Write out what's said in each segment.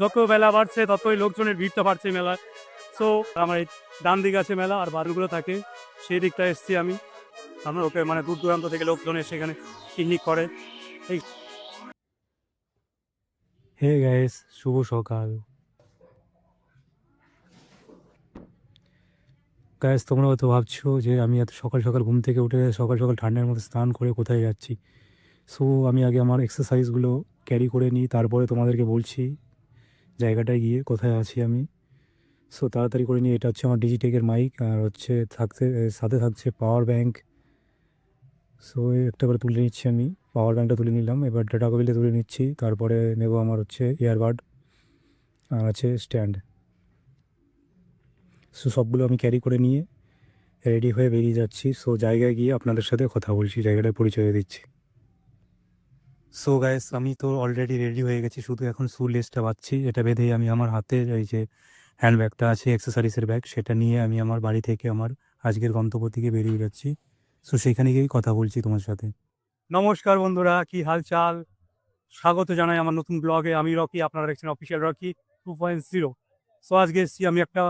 যত বেলা বাড়ছে ততই লোকজনের ভিড়টা বাড়ছে মেলায়। সো আমার এই ডান দিকে আছে মেলা আর বারগুলো থাকে, সেই দিকটা এসছি আমি। আমরা ওকে মানে দূর দূরান্ত থেকে লোকজন এসে এখানে পিকনিক করে। এই হে গাইস, শুভ সকাল। গাইস, তোমরা হয়তো ভাবছো যে আমি এত সকাল সকাল ঘুম থেকে উঠে সকাল সকাল ঠান্ডার মধ্যে স্নান করে কোথায় যাচ্ছি। সো আমি আগে আমার এক্সারসাইজগুলো ক্যারি করে নিই, তারপরে তোমাদেরকে বলছি জায়গাটায় গিয়ে কোথায় আছি আমি। সো তাড়াতাড়ি করে নিই। এটা হচ্ছে আমার ডিজিটেকের মাইক, আর হচ্ছে সাথে থাকছে পাওয়ার ব্যাঙ্ক। সো একটা করে তুলে নিচ্ছি আমি, পাওয়ার ব্যাঙ্কটা তুলে নিলাম, এবার ডাটা কেবিলটা তুলে নিচ্ছি, তারপরে নেব আমার হচ্ছে ইয়ারবাড আর আছে স্ট্যান্ড। সো সবগুলো আমি ক্যারি করে নিয়ে রেডি হয়ে বেরিয়ে যাচ্ছি। সো জায়গায় গিয়ে আপনাদের সাথে কথা বলছি, জায়গাটায় পরিচয় দিচ্ছি। সো গাইস, আমি তো অলরেডি রেডি হয়ে গেছি, শুধু এখন শু লেসটা বাঁধছি। এটা বেঁধেই আমি আমার হাতে এই যে হ্যান্ডব্যাগটা আছে অ্যাক্সেসরিজের ব্যাগ, সেটা নিয়ে আমি আমার বাড়ি থেকে আমার আজকের গন্তব্য থেকে বেরিয়ে যাচ্ছি। সো সেখানে গিয়েই কথা বলছি তোমার সাথে। নমস্কার বন্ধুরা, কি হালচাল? স্বাগত জানাই আমার নতুন ব্লগে। আমি রকি, আপনারা দেখছেন অফিসিয়াল রকি 2.0। সো আজকে এসেছি আমি একটা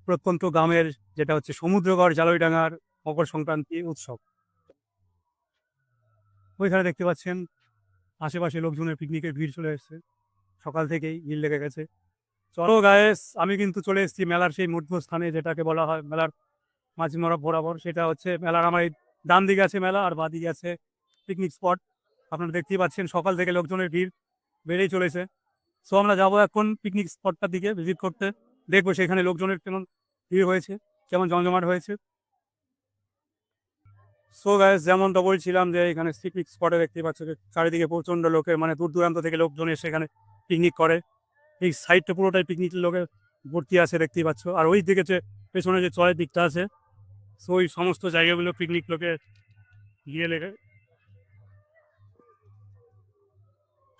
প্রত্যন্ত গ্রামের, যেটা হচ্ছে সমুদ্রগড় জালইডাঙ্গার মকর সংক্রান্তি উৎসব। ওইখানে দেখতে পাচ্ছেন আশেপাশে লোকজনের পিকনিকের ভিড় চলে এসেছে, সকাল থেকেই ভিড় লেগে গেছে। চলো গায়েস, আমি কিন্তু চলে এসেছি মেলার সেই মধ্যস্থানে, যেটাকে বলা হয় মেলার মাঝ বরাবর। সেটা হচ্ছে মেলার আমার এই ডান দিকে আছে মেলা আর বাঁ দিকে আছে পিকনিক স্পট। আপনারা দেখতেই পাচ্ছেন সকাল থেকে লোকজনের ভিড় বেড়েই চলেছে। সো আমরা যাবো এখন পিকনিক স্পটটার দিকে ভিজিট করতে, দেখবো সেখানে লোকজনের কেমন ভিড় হয়েছে, কেমন জমজমাট হয়েছে। সো গাইস, যেমনটা বলছিলাম যে এখানে পিকনিক স্পটে দেখতেই পাচ্ছ যে চারিদিকে প্রচণ্ড লোকের মানে দূর দূরান্ত থেকে লোকজন এসে এখানে পিকনিক করে। এই সাইডটা পুরোটাই পিকনিকের লোকে ভর্তি আছে দেখতেই পাচ্ছ। আর ওই দিকে যে পেছনে যে চরের দিকটা আছে, সো ওই সমস্ত জায়গাগুলো পিকনিক লোকে গিয়ে লেগে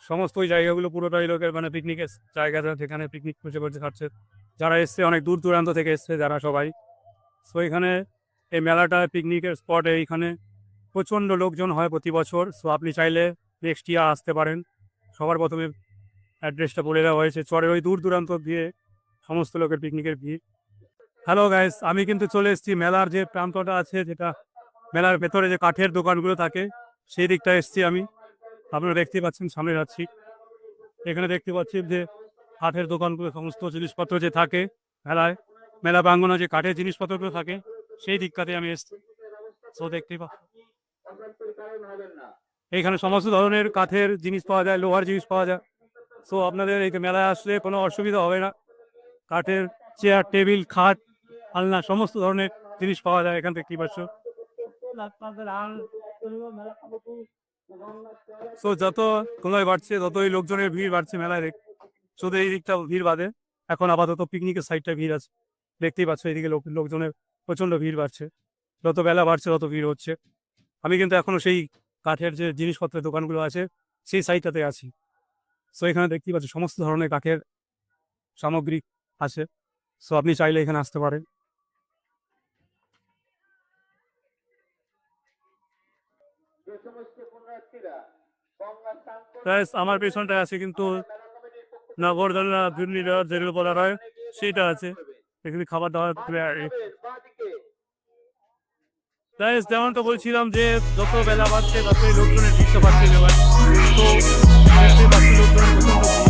সমস্ত ওই জায়গাগুলো পুরোটাই লোকের মানে পিকনিকের জায়গা, যেখানে পিকনিক বসে বসে খাচ্ছে। যারা এসছে অনেক দূর দূরান্ত থেকে এসছে যারা সবাই। সো এখানে এই মেলাটা পিকনিকের স্পটে এইখানে প্রচণ্ড লোকজন হয় প্রতি বছর। সো আপনি চাইলে নেক্সট ইয়ার আসতে পারেন। সবার প্রথমে অ্যাড্রেসটা বলে দেওয়া হয়েছে, চরের ওই দূর দূরান্ত দিয়ে সমস্ত লোকের পিকনিকের ভিড়। হ্যালো গাইস, আমি কিন্তু চলে এসেছি মেলার যে প্রান্তটা আছে, যেটা মেলার ভেতরে যে কাঠের দোকানগুলো থাকে সেই দিকটা এসেছি আমি। আপনারা দেখতে পাচ্ছেন সামনে যাচ্ছি, এখানে দেখতে পাচ্ছি যে কাঠের দোকানগুলো, সমস্ত জিনিসপত্র যে থাকে মেলায়, মেলা প্রাঙ্গণে যে কাঠের জিনিসপত্রগুলো থাকে সেই দিকটাতে আমি এসেছি। সো দেখতেই এইখানে সমস্ত ধরনের কাঠের জিনিস পাওয়া যায়, লোহার জিনিস পাওয়া যায়। সো আপনাদের এই মেলায় আসলে কোনো অসুবিধা হবে না। কাঠের চেয়ার, টেবিল, খাট, আলনা সমস্ত ধরনের জিনিস পাওয়া যায় এখান থেকে। কি পাচ্ছ, সো যত সময় বাড়ছে ততই লোকজনের ভিড় বাড়ছে মেলায়। শুধু এই দিকটা ভিড় বাদে এখন আপাতত পিকনিকের সাইডটা ভিড় আছে, দেখতেই পাচ্ছ এইদিকে লোকজনের প্রচণ্ড ভিড় বাড়ছে। যত বেলা বাড়ছে তত ভিড় হচ্ছে। আমি কিন্তু এখনো সেই কাঠের যে জিনিসপত্রের দোকানগুলো আছে সেই সাইডটাতে আছি। সো এখানে দেখতেই পাচ্ছি সমস্ত ধরনের কাঠের সামগ্রী আছে। সো আপনি চাইলে এখানে আসতে পারেন। আমার পেছনটায় আছে কিন্তু নগরদোলা ঘূর্ণিঝড় যেগুলো বলা হয় সেটা আছে, এখানে খাবার দাবার। যেমন তো বলছিলাম যে যত বেলা বাড়ছে ততই লোকজনের ভিড়টা বাড়ছে। তো দেখতেই পাচ্ছি লোকজনের প্রচণ্ড ভিড়।